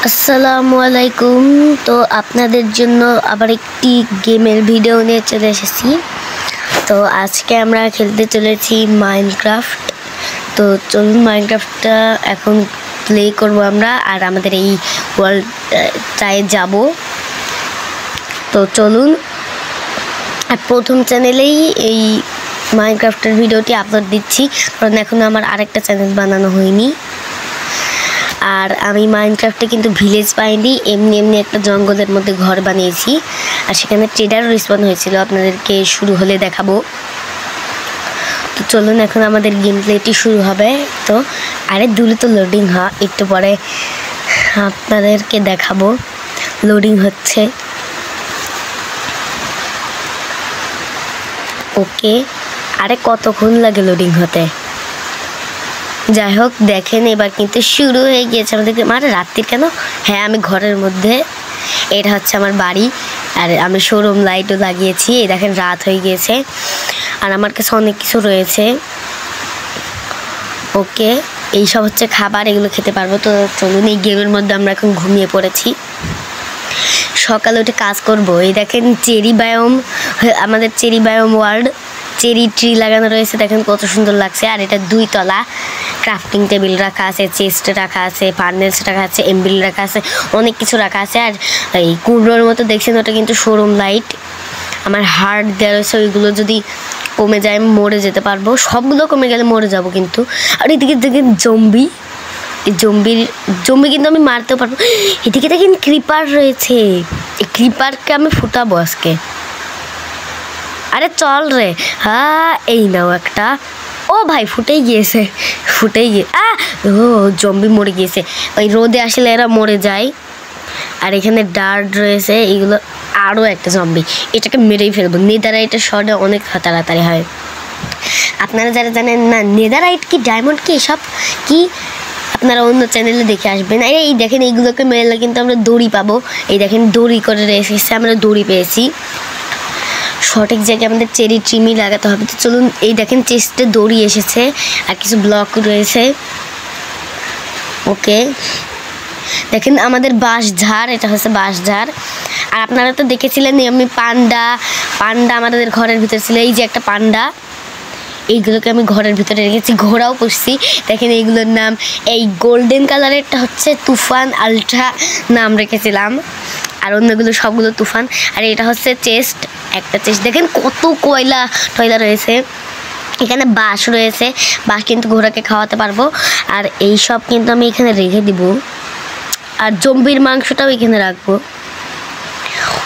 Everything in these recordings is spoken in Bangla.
আসসালামু আলাইকুম। তো আপনাদের জন্য আবার একটি গেমের ভিডিও নিয়ে চলে এসেছি। তো আজকে আমরা খেলতে চলেছি মাইনক্রাফট। তো চলুন মাইনক্রাফটটা এখন প্লে করব আমরা, আর আমাদের এই ওয়ার্ল্ডটায় যাব। তো চলুন, আর প্রথম চ্যানেলেই এই মাইনক্রাফটের ভিডিওটি আপলোড দিচ্ছি, কারণ এখন আমার আরেকটা চ্যানেল বানানো হয়নি। আর আমি মাইনক্রাফটে কিন্তু ভিলেজ পাইনি, এমনি একটা জঙ্গলের মধ্যে ঘর বানিয়েছি, আর সেখানে ট্রেডারও রিসপন্ড হয়েছিল, আপনাদেরকে শুরু হলে দেখাবো। তো চলুন, এখন আমাদের গেম প্লেটি শুরু হবে। তো আরে দূরে তো লোডিং হয়, একটু পরে আপনাদেরকে দেখাবো। লোডিং হচ্ছে, ওকে। আরে কতক্ষণ লাগে লোডিং হতে? যাই হোক, দেখেন এবার কিন্তু শুরু হয়ে গিয়েছে আমাদের। মানে রাত্রির কেন? হ্যাঁ, আমি ঘরের মধ্যে, এটা হচ্ছে আমার বাড়ি, আর আমি শোরুম লাইটও লাগিয়েছি। এই দেখেন রাত হয়ে গিয়েছে, আর আমার কাছে অনেক কিছু রয়েছে। ওকে, এইসব হচ্ছে খাবার, এগুলো খেতে পারবো। তো চলুন, এই গেমের মধ্যে আমরা এখন ঘুমিয়ে পড়েছি। সকালে উঠে কাজ করব। এই দেখেন চেরি বায়োম, আমাদের cherry biome world, cherry tree লাগানো রয়েছে, দেখেন কত সুন্দর লাগছে। আর এটা 2 তলা, ক্রাফটিং টেবিল রাখা আছে, চেস্ট রাখা আছে, ফার্নেস রাখা আছে, এমবিল রাখা আছে, অনেক কিছু রাখা আছে। আর এই কুমড়োর মতো দেখছেন, ওটা কিন্তু শোরুম লাইট। আমার হার্ট দেওয়া রয়েছে, ওইগুলো যদি কমে যায় আমি মরে যেতে পারবো। সবগুলো কমে গেলে মরে যাব কিন্তু। আর এদিকে দেখেন জম্বি, এই জম্বি কিন্তু আমি মারতেও পারবো। এদিকে দেখেন ক্রিপার রয়েছে, এই ক্রিপারকে আমি ফুটাবো আজকে। আরে চল রে, হ্যাঁ এই নাও একটা। ও ভাই, ফুটেই গিয়ে ও জম্বি মরে গিয়েছে। ওই রোদে আসলে এরা মরে যায়। আর এখানে ডার্ট রয়েছে, এইগুলো আরও একটা জম্বি, এটাকে মেরেই ফেলবো। নেদারাইটের শটে অনেক তাড়াতাড়ি হয়। আপনারা যারা জানেন না নেদারাইট কি, ডায়মন্ড কি, এসব কি, আপনারা অন্য চ্যানেলে দেখে আসবেন। এই দেখেন, এইগুলোকে মেরলে কিন্তু আমরা দড়ি পাবো। এই দেখেন দড়ি করে এসেছে, আমরা দড়ি পেয়েছি। সঠিক জায়গায় আমাদের চেরি ট্রিমি লাগাতে হবে। তো চলুন, এই দেখেন চেস্টে দড়ি এসেছে, আর কিছু ব্লক রয়েছে। ওকে, দেখেন আমাদের বাঁশঝাড়, এটা হচ্ছে বাঁশঝাড়। আর আপনারা তো দেখেছিলেন আমি পান্ডা আমাদের ঘরের ভিতরে ছিল। এই যে একটা পান্ডা, এইগুলোকে আমি ঘরের ভিতরে রেখেছি। ঘোড়াও পুষছি, দেখেন এইগুলোর নাম, এই গোল্ডেন কালারেরটা হচ্ছে তুফান আলট্রা নাম রেখেছিলাম, আর অন্যগুলো সবগুলো তুফান। আর এটা হচ্ছে চেস্ট, একটা চেস্ট। দেখেন কত কয়লা টয়লা রয়েছে। এখানে বাঁশ রয়েছে, বাঁশ কিন্তু ঘোড়াকে খাওয়াতে পারবো। আর এই সব কিন্তু আমি এখানে রেখে দিব, আর জম্বির মাংসটাও এখানে রাখবো।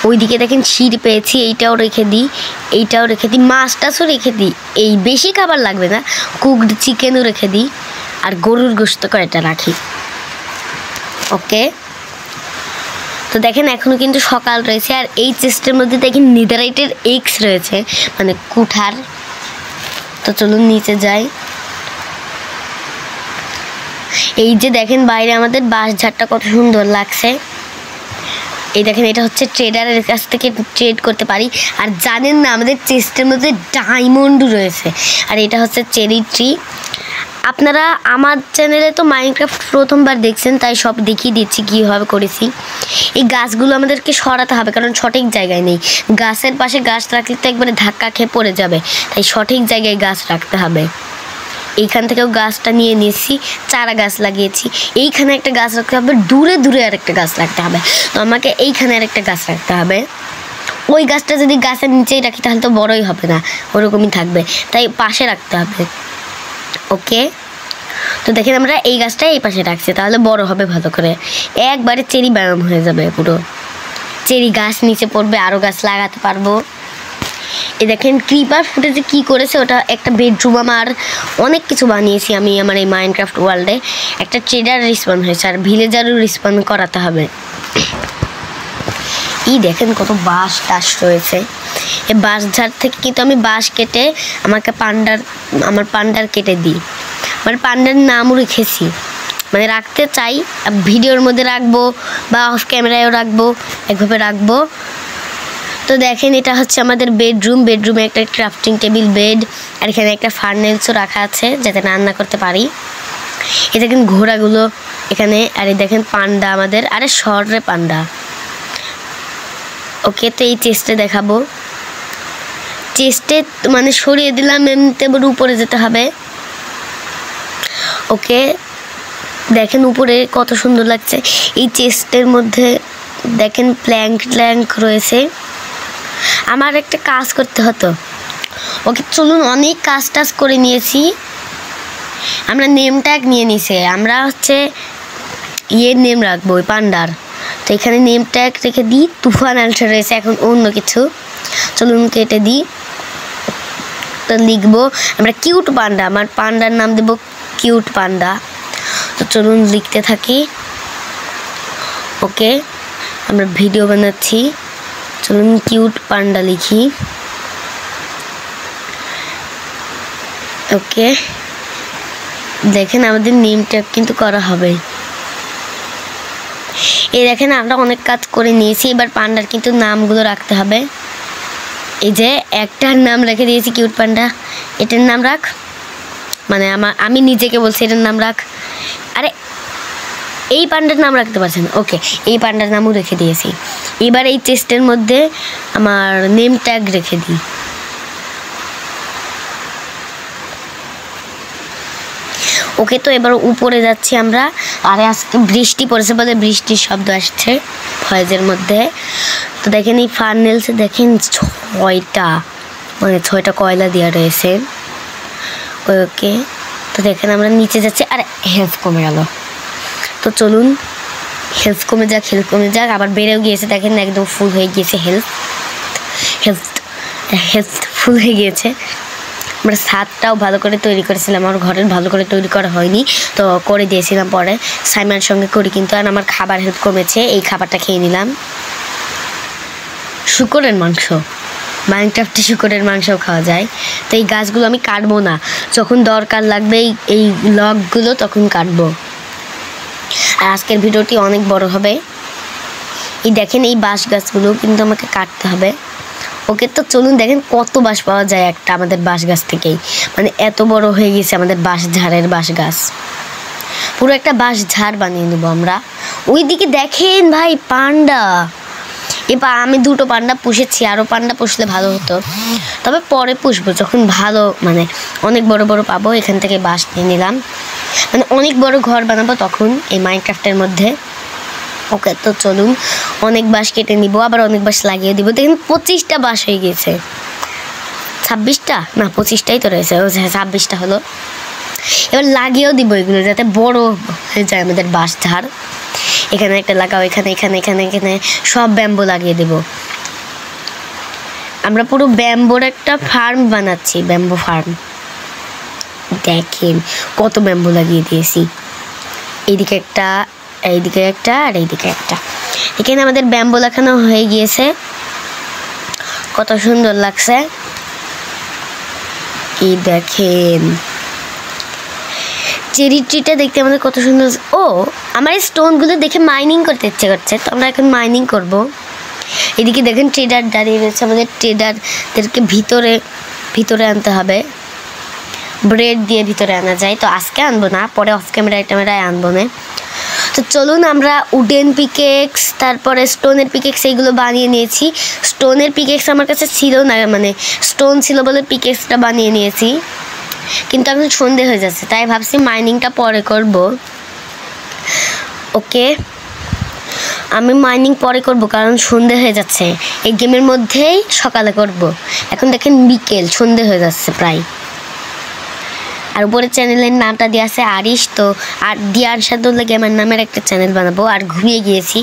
ওইদিকে দেখেন শির পেয়েছি, এইটাও রেখে দিই, মাছ টাছও রেখে দিই। এই বেশি খাবার লাগবে না, কুকড চিকেনও রেখে দিই, আর গরুর গোশত কয়েকটা রাখি। ওকে, তো দেখেন এখনও কিন্তু সকাল রয়েছে। আর এই চেস্টের মধ্যে দেখেন নেদারাইটের এক্স রয়েছে, মানে কুঠার। তো চলুন নিচে যাই। এই যে দেখেন বাইরে আমাদের বাঁশঝাড়টা কত সুন্দর লাগছে। এই দেখেন, এটা হচ্ছে ট্রেডারের কাছ থেকে ট্রেড করতে পারি। আর জানেন না আমাদের চেস্টের মধ্যে ডায়মন্ড রয়েছে। আর এটা হচ্ছে চেরি ট্রি। আপনারা আমার চ্যানেলে তো মাইনক্রাফট প্রথমবার দেখছেন, তাই সব দেখিয়ে দিচ্ছি কীভাবে করেছি। এই গাছগুলো আমাদেরকে সরাতে হবে, কারণ সঠিক জায়গায় নেই। গাছের পাশে গাছ রাখলে তো একবারে ধাক্কা খেয়ে পড়ে যাবে, তাই সঠিক জায়গায় গাছ রাখতে হবে। এইখান থেকেও গাছটা নিয়ে নিয়েছি, চারা গাছ লাগিয়েছি। এইখানে একটা গাছ রাখতে হবে, দূরে আরেকটা গাছ রাখতে হবে। তো আমাকে এইখানে আরেকটা গাছ রাখতে হবে। ওই গাছটা যদি গাছের নিচেই রাখি তাহলে তো বড়ই হবে না, ওরকমই থাকবে, তাই পাশে রাখতে হবে। ওকে, তো দেখেন আমরা এই গাছটা এই পাশে রাখছি, তাহলে বড় হবে ভালো করে, একবারে চেরি বায়োম হয়ে যাবে, পুরো চেরি গাছ নিচে পড়বে, আরও গাছ লাগাতে পারবো। এই দেখেন ক্রিপার ফুটেজে কী করেছে, ওটা একটা বেডরুম, আমার অনেক কিছু বানিয়েছি আমি আমার এই মাইনক্রাফট ওয়ার্ল্ডে। একটা ট্রেডার রিসপন্ড হয়েছে, আর ভিলেজারও রিসপন্ড করাতে হবে। এই দেখেন কত বাঁশ টাশ রয়েছে। এই বাঁশঝাড় থেকে কিন্তু আমি বাঁশ কেটে আমার পান্ডার কেটে দিই। আমার পান্ডার নামও রেখেছি, মানে রাখতে চাই, ভিডিওর মধ্যে রাখবো বা অফ ক্যামেরায়ও রাখবো, একভাবে রাখবো। তো দেখেন এটা হচ্ছে আমাদের বেডরুমে একটা ক্রাফটিং টেবিল, বেড, আর এখানে একটা ফার্নেসও রাখা আছে যাতে রান্না করতে পারি। এটা কিন্তু ঘোড়াগুলো এখানে। আরে দেখেন পান্ডা আমাদের, আরে শর্টে পান্ডা। ওকে, তো এই চেস্টে দেখাবো। চেস্টে মানে সরিয়ে দিলাম, এমনিতে উপরে যেতে হবে। ওকে, দেখেন উপরে কত সুন্দর লাগছে। এই চেস্টের মধ্যে দেখেন প্ল্যাঙ্ক রয়েছে। আমার একটা কাজ করতে হতো। ওকে চলুন, অনেক কাজ করে নিয়েছি। আমরা নেম ট্যাগ নিয়ে নিছি, আমরা হচ্ছে নেম রাখবো ওই পান্ডার। তো এখানে নেম ট্যাগ রেখে দিই। তুফান আলট্রা রয়েছে, এখন অন্য কিছু। চলুন কেটে দিই। তো লিখবো আমরা কিউট পান্ডা। আমার পান্ডার নাম দেবো কিউট পান্ডা। তো চলুন লিখতে থাকি। ওকে, আমরা ভিডিও বানাচ্ছি। চলুন কিউট পান্ডা লিখি। ওকে, দেখেন আমাদের নেম ট্যাগ কিন্তু করা হবে। এই দেখেন আমরা অনেক কাজ করে নিয়েছি। এবার পান্ডার কিন্তু নামগুলো রাখতে হবে। এই যে একটার নাম রেখে দিয়েছি কিউট পান্ডা, এটার নাম রাখ। মানে আমি নিজেকে বলছি এটার নাম রাখ। আরে এই পান্ডার নাম রাখতে পারছেন। ওকে, এই পান্ডার নামও রেখে দিয়েছি। এবার এই চেস্টের মধ্যে আমার নেম ট্যাগ রেখে দিই। ওকে, তো এবার উপরে যাচ্ছি আমরা। আরে আজকে বৃষ্টি পড়েছে বলে বৃষ্টির শব্দ আসছে ভয়েসের মধ্যে। তো দেখেন এই ফার্নেলসে দেখেন 6টা কয়লা দেওয়া রয়েছে। ওকে, তো দেখেন আমরা নিচে যাচ্ছি। আরে হেলথ কমে গেল। তো চলুন, হেলথ কমে যাক। আবার বেড়েও গিয়েছে, দেখেন একদম ফুল হয়ে গিয়েছে। হেলথ ফুল হয়ে গিয়েছে। আমরা ছাদটাও ভালো করে তৈরি করেছিলাম, আমার ঘরের ভালো করে তৈরি করা হয়নি, তো করে দিয়েছিলাম পরে সাইমানের সঙ্গে করি কিন্তু। আর আমার খাবার হেল্প কমেছে, এই খাবারটা খেয়ে নিলাম। শূকরের মাংস, মাইনক্রাফটে শূকরের মাংসও খাওয়া যায়। তো এই গাছগুলো আমি কাটবো না, যখন দরকার লাগবে এই লগগুলো তখন কাটবো। আর আজকের ভিডিওটি অনেক বড় হবে। এই দেখেন এই বাঁশ গাছগুলো কিন্তু আমাকে কাটতে হবে। ওকে, তো চলুন দেখেন কত বাঁশ পাওয়া যায় একটা আমাদের বাঁশ গাছ থেকেই। মানে এত বড় হয়ে গেছে আমাদের বাঁশ গাছ। পুরো একটা বাঁশ ঝাড় বানিয়ে নেবো আমরা। ওইদিকে দেখেন ভাই পান্ডা। এবার আমি 2টো পান্ডা পুষেছি, আরও পান্ডা পুষলে ভালো হতো, তবে পরে পুষবো যখন ভালো মানে অনেক বড় পাবো। এখান থেকে বাঁশ নিয়ে নিলাম, মানে অনেক বড় ঘর বানাবো তখন এই মাইনক্রাফটের মধ্যে। ওকে, তো চলুন অনেক বাঁশ কেটে নিব, আবার অনেক বাঁশ লাগিয়ে দিব। দেখেন 25টা বাঁশ হয়ে গেছে। 26টা না 25টাই তো রয়েছে। ও 26টা হলো। এবার লাগিয়েও দিব এগুলো যাতে বড় হয়ে যায় আমাদের বাঁশ ঝাড়। এখানে একটা লাগাও, এখানে সব ব্যাম্বো লাগিয়ে দেব। আমরা পুরো ব্যাম্বোর একটা ফার্ম বানাচ্ছি, ব্যাম্বো ফার্ম। দেখেন কত ব্যাম্বো লাগিয়ে দিয়েছি। এইদিকে একটা, এইদিকে একটা, আর এইদিকে একটা। এখানে আমাদের ব্যাম্বো লাগানো হয়ে গিয়েছে, কত সুন্দর লাগছে। এই দেখেন চেরি ট্রিটা দেখতে আমাদের কত সুন্দর। ও আমার এই স্টোনগুলো দেখে মাইনিং করতে ইচ্ছে করছে, তো আমরা এখন মাইনিং করব। এদিকে দেখেন ট্রেডার দাঁড়িয়ে রয়েছে। আমাদের ট্রেডারদেরকে ভিতরে আনতে হবে। ব্রেড দিয়ে ভিতরে আনা যায়, তো আজকে আনবো না, পরে অফ ক্যামেরায় আনবো না। তো চলুন আমরা উডেন পিকেক্স, তারপরে স্টোনের পিকেক্স এইগুলো বানিয়ে নিয়েছি। স্টোনের পিকেক্স আমার কাছে ছিল না, মানে স্টোন ছিল বলে পিকেক্সটা বানিয়ে নিয়েছি, কিন্তু এখন সন্ধে হয়ে যাচ্ছে তাই ভাবছি মাইনিংটা পরে করব। ওকে, আমি মাইনিং পরে করব কারণ সন্ধে হয়ে যাচ্ছে। এই গেমের মধ্যেই সকালে করব। এখন দেখেন বিকেল, সন্ধে হয়ে যাচ্ছে প্রায়। আর উপরে চ্যানেলের নামটা দিয়ে আছে আরিশ, তো আর দিয়ার সাদুল্লাহ গেমার নামের একটা চ্যানেল বানাবো। আর ঘুমিয়ে গিয়েছি,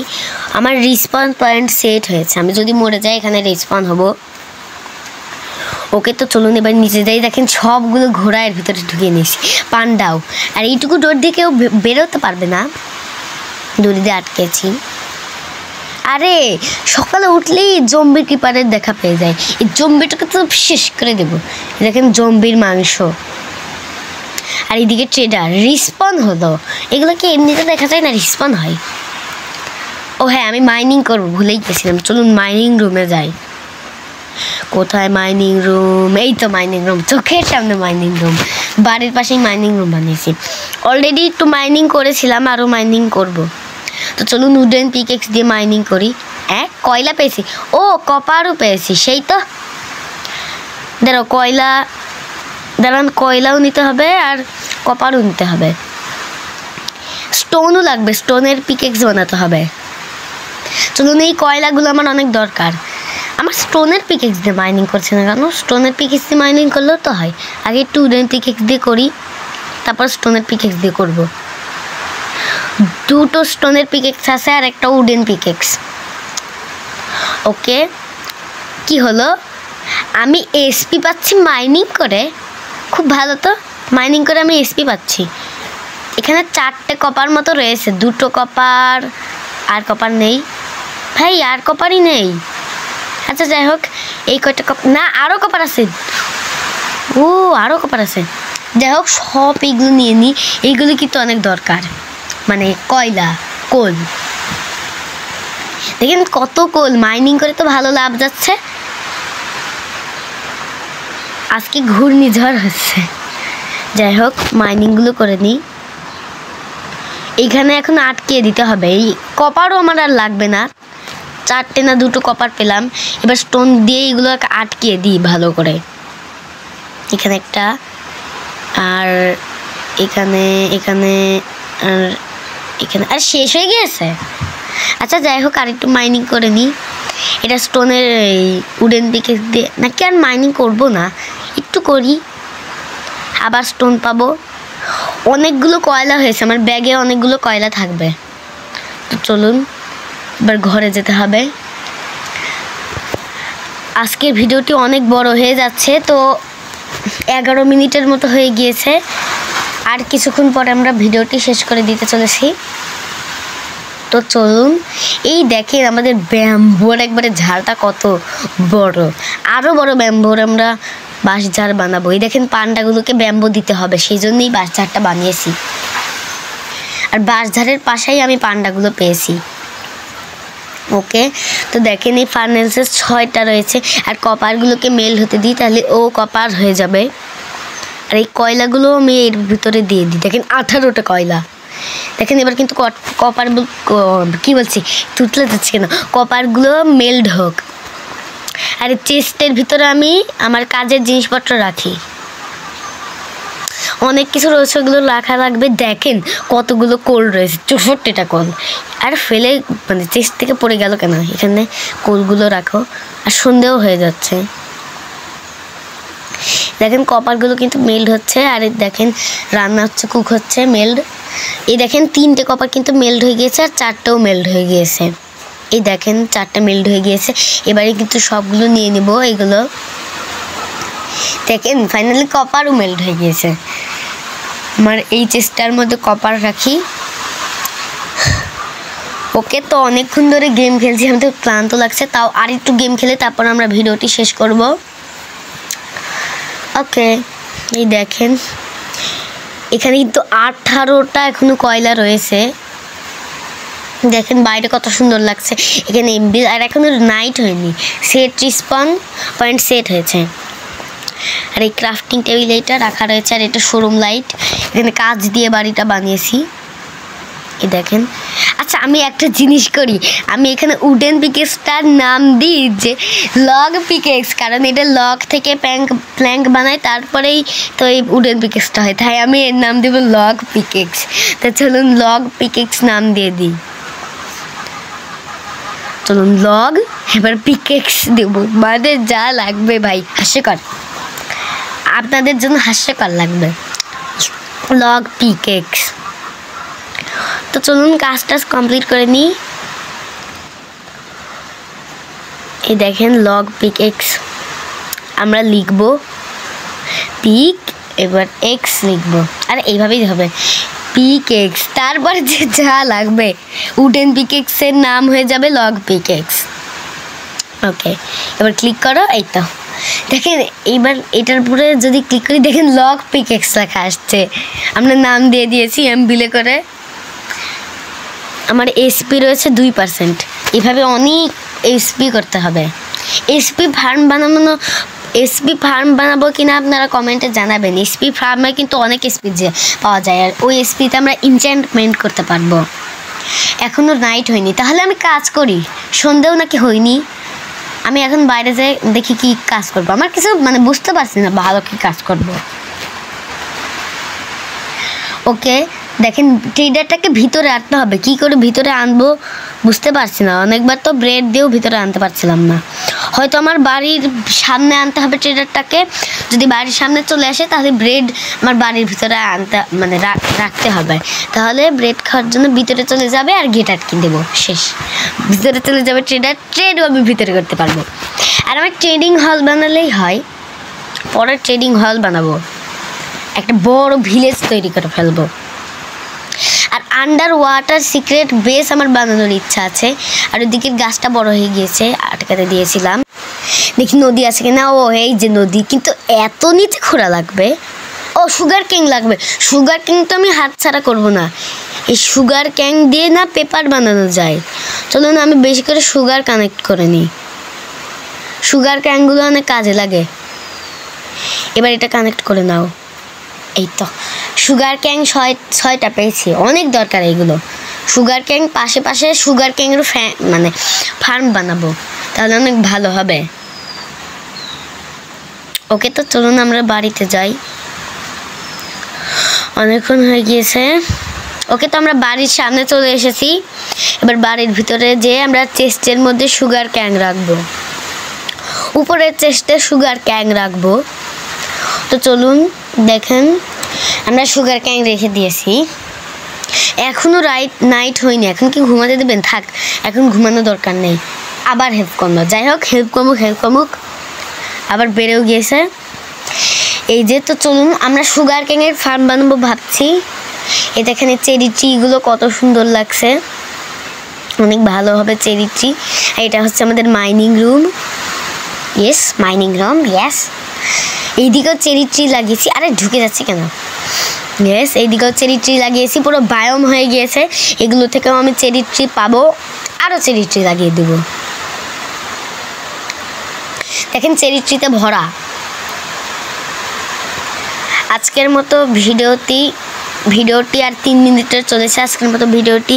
আমার রিসপন পয়েন্ট সেট হয়েছে, আমি যদি মরে যাই এখানে রিসপন হব। ওকে, তো চলুন এবার নিচে যাই। দেখেন সবগুলো ঘোড়ার ভিতরে ঢুকিয়ে নিয়েছি, পান্ডাও। আর এইটুকু ডোর দিয়ে কেউ বেরোতে পারবে না, দড়ি দিয়ে আটকেছি। আরে সকালে উঠলেই জম্বির কিপারের দেখা পেয়ে যায়, এই জম্বিটাকে তো শেষ করে দেবো। দেখেন জম্বির মাংস। আর এইদিকে ট্রেডার রিসপন হলো, এগুলোকে এমনিতে দেখা যায় না, রিসপন হয়। ও হ্যাঁ, আমি মাইনিং করবো ভুলেই গেছিলাম। চলুন মাইনিং রুমে যাই। কোথায় মাইনিং রুম? এই তো মাইনিং রুম, চোখের সামনে মাইনিং রুম। বাড়ির পাশেই মাইনিং রুম বানিয়েছি। অলরেডি একটু মাইনিং করেছিলাম, আরও মাইনিং করব। তো চলুন উডেন পিকেক্স দিয়ে মাইনিং করি। কয়লা পেয়েছি, ও কপারও পেয়েছি, সেই তো। দাঁড়ান কয়লাও নিতে হবে আর কপারও নিতে হবে। স্টোনও লাগবে, স্টোনের পিকেক্স বানাতে হবে। চলুন এই কয়লাগুলো আমার অনেক দরকার। আমার স্টোনের পিকেক্স দিয়ে মাইনিং করছে না কেন? স্টোনের পিকেক্স দিয়ে মাইনিং করলেও তো হয়। আগে একটু উডেন পিকেক্স দিয়ে করি, তারপর স্টোনের পিকেক্স দিয়ে করব। দুটো স্টোনের পিকেক্স আছে আর একটা উডেন পিকেক্স। ওকে, কি হলো? আমি এসপি পাচ্ছি মাইনিং করে, খুব ভালো তো। মাইনিং করে আমি এসপি পাচ্ছি। এখানে 4টে কপার মতো রয়েছে, 2টো কপার, আর কপার নেই ভাই, আর কপারই নেই। আচ্ছা যাই হোক, এই কয়টা কপার না, আরও কপার আছে। ও আরও কপার আছে। যাই হোক, সব এইগুলো নিয়ে নিই। এইগুলো কিন্তু অনেক দরকার, মানে কয়লা, কোল। দেখেন কত কোল, মাইনিং করে তো ভালো লাভ যাচ্ছে। আজকে ঘূর্ণিঝড় হচ্ছে। যাই হোক, মাইনিংগুলো করে নিই। এইখানে এখন আটকিয়ে দিতে হবে। এই কপারও আমার আর লাগবে না, 4টে না 2টো কপার পেলাম। এবার স্টোন দিয়ে এইগুলো আটকিয়ে দিই ভালো করে। এখানে একটা, আর এখানে এখানে আর এখানে, আর শেষ হয়ে গিয়েছে। আচ্ছা যাই হোক, আর একটু মাইনিং করে নিই। এটা স্টোনের এই উডেন পিকেক্স দিয়ে নাকি আর মাইনিং করবো না, একটু করি, আবার স্টোন পাবো। অনেকগুলো কয়লা হয়েছে আমার ব্যাগে, অনেকগুলো কয়লা থাকবে। তো চলুন এবার ঘরে যেতে হবে। আজকের ভিডিওটি অনেক বড় হয়ে যাচ্ছে, তো 11 মিনিটের মতো হয়ে গিয়েছে। আর কিছুক্ষণ পরে আমরা ভিডিওটি শেষ করে দিতে চলেছি। তো চলুন, এই দেখেন আমাদের ব্যাম্বোর একবারে ঝাড়টা কত বড়। আরও বড় ব্যাম্বোর আমরা বাঁশ ঝাড় বানাবো। এই দেখেন পান্ডাগুলোকে ব্যাম্বো দিতে হবে, সেই জন্যই বাঁশ ঝাড়টা বানিয়েছি। আর বাঁশ ঝাড়ের পাশেই আমি পান্ডাগুলো পেয়েছি। ওকে, তো দেখেন এই ফার্নেসেস 6টা রয়েছে। আর কপারগুলোকে মেল্ট হতে দিই, তাহলে ও কপার হয়ে যাবে। আর এই কয়লাগুলো আমি এর ভিতরে দিয়ে দিই। দেখেন 18টা কয়লা। দেখেন এবার কিন্তু কপার কী বলছি, তুতলে যাচ্ছে কেন, কপারগুলো মেল্ট হোক। আর এই চেস্টের ভিতরে আমি আমার কাজের জিনিসপত্র রাখি। অনেক কিছু রয়েছে, ওগুলো রাখা লাগবে। দেখেন কতগুলো কোল রয়েছে, 64টা কোল। আর ফেলে মানে চেস্ট থেকে পড়ে গেল কেন? এখানে কোলগুলো রাখো। আর সন্দেহ হয়ে যাচ্ছে। দেখেন কপারগুলো কিন্তু মেল্ট হচ্ছে। আর দেখেন রান্না হচ্ছে, কুক হচ্ছে, মেল্ট। এই দেখেন 3টে কপার কিন্তু মেল্ট হয়ে গিয়েছে, আর 4টেও মেল্ট হয়ে গিয়েছে। এই দেখেন 4টা মেল্ট হয়ে গিয়েছে। এবারে কিন্তু সবগুলো নিয়ে নিব এগুলো। দেখেন ফাইনালি কপারও মেল্ট হয়ে গিয়েছে। আমার এই চেস্টার মধ্যে কপার রাখি। ওকে, তো অনেকক্ষণ ধরে গেম খেলছি, আমাদের ক্লান্ত লাগছে। তাও আর একটু গেম খেলে তারপর আমরা ভিডিওটি শেষ করব। ওকে, এই দেখেন এখানে কিন্তু 18টা এখনো কয়লা রয়েছে। দেখেন বাইরে কত সুন্দর লাগছে। এখানে এমবি, আর এখনো নাইট হয়নি, সেট রিসপন পয়েন্ট সেট হয়েছে। আর এই ক্রাফটিং টেবিল এইটা রাখা রয়েছে। আর এটা শোরুম লাইট, এখানে কাঁচ দিয়ে বাড়িটা বানিয়েছি। এই দেখেন। আচ্ছা আমি একটা জিনিস করি, আমি এখানে উডেন পিকেক্সটার নাম দিই যে লগ পিকেক্স, কারণ এটা লগ থেকে প্ল্যাঙ্ক বানায়, তারপরেই তো এই উডেন পিকেক্সটা হয়, তাই আমি এর নাম দেব লগ পিকেক্স। তা চলুন লগ পিকেক্স নাম দিয়ে দিই। চলুন লগ, এবার পিকেক্স দেব, মানে যা লাগবে ভাই, হাস্যকর, আপনাদের জন্য হাস্যকর লাগবে, লগ পিকেক্স। তো চলুন কাজটা কমপ্লিট করে নিই। এই দেখেন লগ পিকেক্স আমরা লিখব, পিক এবার এক্স লিখব, আর এইভাবেই হবে পিকেক্স, তারপরে যে যা লাগবে উডেন পিকেক্সের নাম হয়ে যাবে লগ পিকেক্স। ওকে, এবার ক্লিক করো। এই তো দেখেন, এইবার এটার উপরে যদি ক্লিক করি দেখেন লগ পিকেক্স লেখা আসছে। আমরা নাম দিয়ে দিয়েছি এমবিলে করে। আমার এসপি রয়েছে 2%। এভাবে অনেক এসপি করতে হবে। এসপি ফার্ম বানাবো কিনা আপনারা কমেন্টে জানাবেন। এসপি ফার্মে কিন্তু অনেক এসপি পাওয়া যায়, আর ওই এসপিতে আমরা এনচ্যান্টমেন্ট করতে পারবো। এখনও নাইট হয়নি, তাহলে আমি কাজ করি। সন্ধ্যেও নাকি হয়নি, আমি এখন বাইরে যাই দেখি কি কাজ করবো। আমার কিছু বুঝতে পারছি না ভালো কি কাজ করবো। ওকে, দেখেন ট্রেডারটাকে ভিতরে আনতে হবে। কি করে ভিতরে আনবো বুঝতে পারছি না। অনেকবার তো ব্রেড দিয়েও ভিতরে আনতে পারছিলাম না। হয়তো আমার বাড়ির সামনে আনতে হবে ট্রেডারটাকে। যদি বাড়ির সামনে চলে আসে তাহলে ব্রেড আমার বাড়ির ভিতরে আনতে রাখতে হবে। তাহলে ব্রেড খাওয়ার জন্য ভিতরে চলে যাবে আর গেট আটকে দেবো, শেষ। ভিতরে চলে যাবে ট্রেডও আমি ভিতরে করতে পারবো। আর আমার ট্রেডিং হল বানালেই হয়। পরে ট্রেডিং হল বানাবো, একটা বড় ভিলেজ তৈরি করে ফেলবো। আর আন্ডার ওয়াটার সিক্রেট বেস আমার বানানোর ইচ্ছা আছে। আর ওদিকের গাছটা বড় হয়ে গিয়েছে, আটকাতে দিয়েছিলাম। দেখি নদী আছে কিনা। ও এই যে নদী, কিন্তু এত নিচে খোঁড়া লাগবে। ও সুগার ক্যান লাগবে। সুগার ক্যান তো আমি হাত ছাড়া করবো না। এই সুগার ক্যান দিয়ে না পেপার বানানো যায়। চলুন আমি বেশি করে সুগার কানেক্ট করে নিই। সুগার ক্যানগুলো অনেক কাজে লাগে। এবার এটা কানেক্ট করে নাও। এই তো সুগার ক্যান ছয়টা পেয়েছি, অনেক দরকার এইগুলো। সুগার ক্যান পাশে পাশে সুগার ক্যানেরও ফার্ম বানাবো, তাহলে অনেক ভালো হবে। ওকে, তো চলুন আমরা বাড়িতে যাই, অনেকক্ষণ হয়ে গিয়েছে। ওকে, তো আমরা বাড়ির সামনে চলে এসেছি। এবার বাড়ির ভিতরে যেয়ে আমরা চেস্টের মধ্যে সুগার ক্যান রাখবো, উপরের চেস্টে সুগার ক্যান রাখবো। তো চলুন দেখেন, আমরা সুগার ক্যান রেখে দিয়েছি। এখনও নাইট হয়নি। এখন কি ঘুমাতে দেবেন? থাক, এখন ঘুমানো দরকার নেই। আবার হেল্প করবো। যাই হোক, হেল্প কমুক। আবার বেড়েও গিয়েছে এই যে। তো চলুন আমরা সুগার ক্যানের ফার্ম বানাবো ভাবছি। এই দেখেন চেরি ট্রিগুলো কত সুন্দর লাগছে, অনেক ভালো হবে চেরি ট্রি। এটা হচ্ছে আমাদের mining room. Yes, mining room, yes. এইদিকেও চেরি ট্রি লাগিয়েছি। আরে ঢুকে যাচ্ছে কেন? ইয়েস, এইদিকেও চেরি ট্রি লাগিয়েছি। পুরো বায়োম হয়ে গিয়েছে। এগুলো থেকেও আমি চেরি ট্রি পাবো, আরও চেরি ট্রি লাগিয়ে দেবো। দেখেন চেরি ট্রিতে ভরা। আজকের মতো ভিডিওটি আর 3 মিনিটের চলেছে। আজকের মতো ভিডিওটি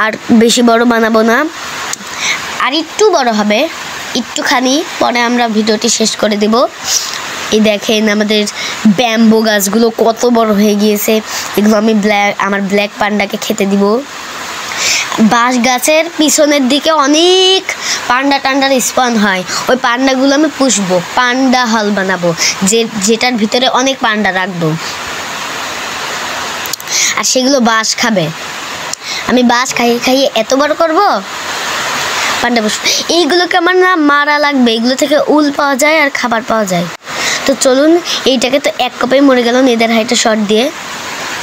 আর বেশি বড় বানাবো না, আর একটু বড় হবে, একটুখানি পরে আমরা ভিডিওটি শেষ করে দেব। এই দেখেন আমাদের ব্যাম্বো গাছগুলো কত বড় হয়ে গিয়েছে। এগুলো আমি আমার ব্ল্যাক পান্ডাকে খেতে দিব। বাঁশ গাছের পিছনের দিকে অনেক পান্ডার স্পন হয়। ওই পান্ডাগুলো আমি পুষবো, পান্ডা হল বানাবো, যেটার ভিতরে অনেক পান্ডা রাখবো, আর সেগুলো বাঁশ খাবে। আমি বাঁশ খাইয়ে এত বড় করবো পান্ডা পুষবো। এইগুলোকে আমার না মারা লাগবে। এগুলো থেকে উল পাওয়া যায় আর খাবার পাওয়া যায়। তো চলুন, এইটাকে তো এক কপে মরে গেল নেদার হাইটে শর্ট দিয়ে।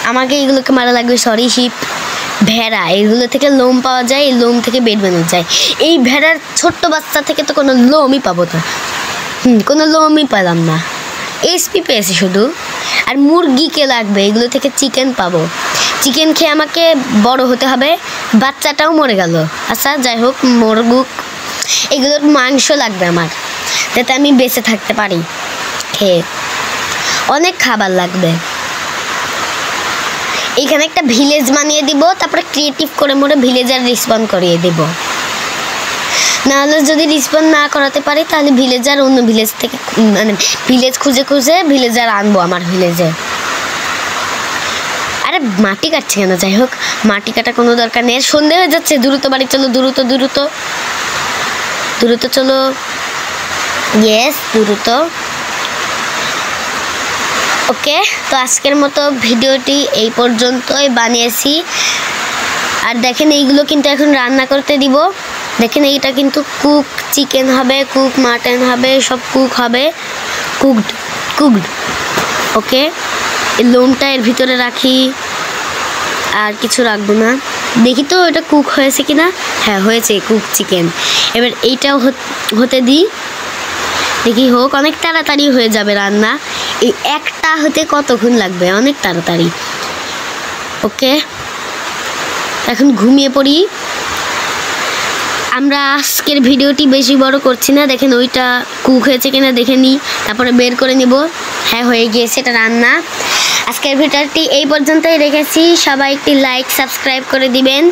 আমাকে এইগুলোকে মারা লাগবে। সরি, শিপ, ভেড়া, এগুলো থেকে লোম পাওয়া যায়। এই লোম থেকে বেড বানানো যায়। এই ভেড়ার ছোট্ট বাচ্চা থেকে তো কোনো লোমই পাবো না। কোনো লোমই পেলাম না, এসপি পেয়েছি শুধু। আর মুরগিকে লাগবে, এগুলো থেকে চিকেন পাবো। চিকেন খেয়ে আমাকে বড় হতে হবে। বাচ্চাটাও মরে গেল। আচ্ছা যাই হোক, মুরগুক এগুলোর মাংস লাগবে আমার, যাতে আমি বেঁচে থাকতে পারি খেয়ে। অনেক খাবার লাগবে। এখানে একটা ভিলেজ বানিয়ে দিব, তারপরে ক্রিয়েটিভ করে মোড়ে ভিলেজার রিসপন করিয়ে দেব। নাহলে যদি রিসপন না করাতে পারি তাহলে ভিলেজার অন্য ভিলেজ থেকে ভিলেজ খুঁজে ভিলেজার আনবো আমার ভিলেজে। আরে মাটি কাটছে কেন? যাই হোক, মাটি কাটা কোনো দরকার নেই। সন্ধে হয়ে যাচ্ছে, দ্রুত বাড়ি চলো, দ্রুত চলো। ইয়েস, দ্রুত। ওকে, তো আজকের মতো ভিডিওটি এই পর্যন্তই বানিয়েছি। আর দেখেন এইগুলো কিন্তু এখন রান্না করতে দিব। দেখেন এইটা কিন্তু কুক চিকেন হবে, কুক মাটন হবে, সব কুক হবে, কুকড। ওকে, এই লোমটা এর ভিতরে রাখি, আর কিছু রাখবো না। দেখি তো এটা কুক হয়েছে কিনা। হ্যাঁ হয়েছে, কুক চিকেন। এবার এইটাও হতে দিই, দেখি হোক। অনেক তাড়াতাড়ি হয়ে যাবে রান্না। এই একটা হতে কতক্ষণ লাগবে? অনেক তাড়াতাড়ি। ওকে, এখন ঘুমিয়ে পড়ি। আমরা আজকের ভিডিওটি বেশি বড় করছি না। দেখেন ওইটা কুক হয়েছে কিনা দেখে নিই, তারপরে বের করে নিব। হ্যাঁ, হয়ে গিয়েছে, এটা রান্না। আজকের ভিডিওটি এই পর্যন্তই রেখেছি। সবাই একটি লাইক সাবস্ক্রাইব করে দিবেন,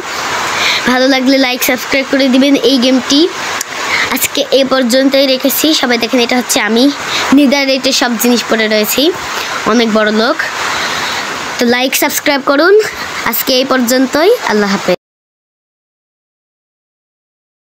ভালো লাগলে লাইক সাবস্ক্রাইব করে দিবেন। এই গেমটি আজকে এই পর্যন্তই রেখেছি। সবাই দেখেন, এটা হচ্ছে আমি নিদার রেটে সব জিনিস পরে রয়েছি, অনেক বড় লোক। তো লাইক সাবস্ক্রাইব করুন। আজকে এই পর্যন্তই, আল্লাহ হাফেজ।